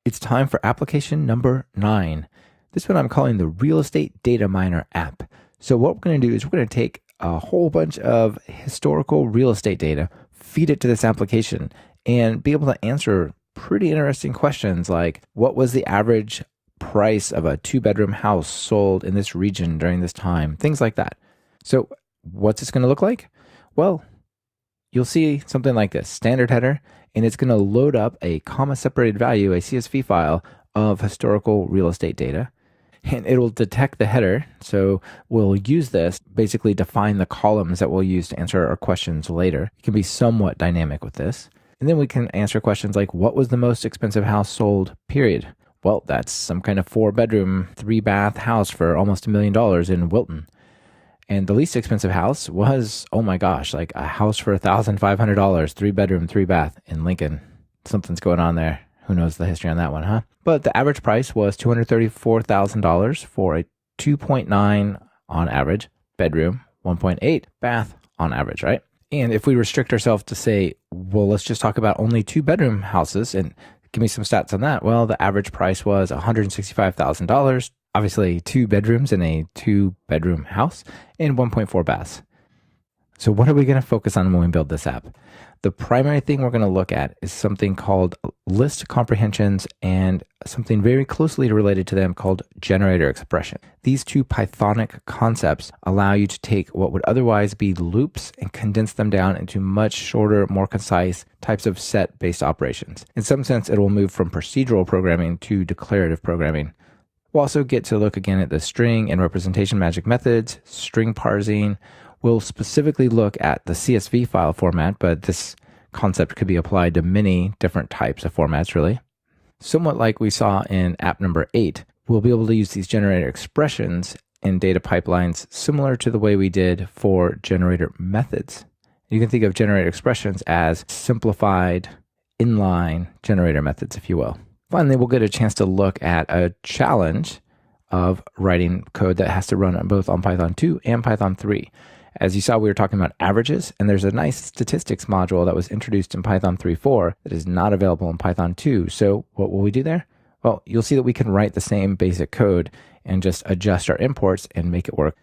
It's time for application number 9. This one I'm calling the Real Estate Data Miner app. So what we're going to do is we're going to take a whole bunch of historical real estate data, feed it to this application, and be able to answer pretty interesting questions like what was the average price of a 2-bedroom house sold in this region during this time, things like that. So what's this going to look like? Well, you'll see something like this, standard header, and it's going to load up a comma-separated value, a CSV file of historical real estate data, and it'll detect the header. So we'll use this, basically define the columns that we'll use to answer our questions later. It can be somewhat dynamic with this. And then we can answer questions like, what was the most expensive house sold, period? Well, that's some kind of 4-bedroom, 3-bath house for almost $1 million in Wilton. And the least expensive house was, oh my gosh, like a house for $1,500, 3-bedroom, 3-bath in Lincoln. Something's going on there. Who knows the history on that one, huh? But the average price was $234,000 for a 2.9 on average bedroom, 1.8 bath on average, right? And if we restrict ourselves to say, well, let's just talk about only 2-bedroom houses and give me some stats on that. Well, the average price was $165,000. Obviously 2 bedrooms in a 2-bedroom house and 1.4 baths. So what are we going to focus on when we build this app? The primary thing we're going to look at is something called list comprehensions and something very closely related to them called generator expression. These two Pythonic concepts allow you to take what would otherwise be loops and condense them down into much shorter, more concise types of set-based operations. In some sense, it will move from procedural programming to declarative programming. We'll also get to look again at the string and representation magic methods, string parsing. We'll specifically look at the CSV file format, but this concept could be applied to many different types of formats, really. Somewhat like we saw in app number 8, we'll be able to use these generator expressions in data pipelines similar to the way we did for generator methods. You can think of generator expressions as simplified inline generator methods, if you will. Finally, we'll get a chance to look at a challenge of writing code that has to run both on Python 2 and Python 3. As you saw, we were talking about averages, and there's a nice statistics module that was introduced in Python 3.4 that is not available in Python 2. So what will we do there? Well, you'll see that we can write the same basic code and just adjust our imports and make it work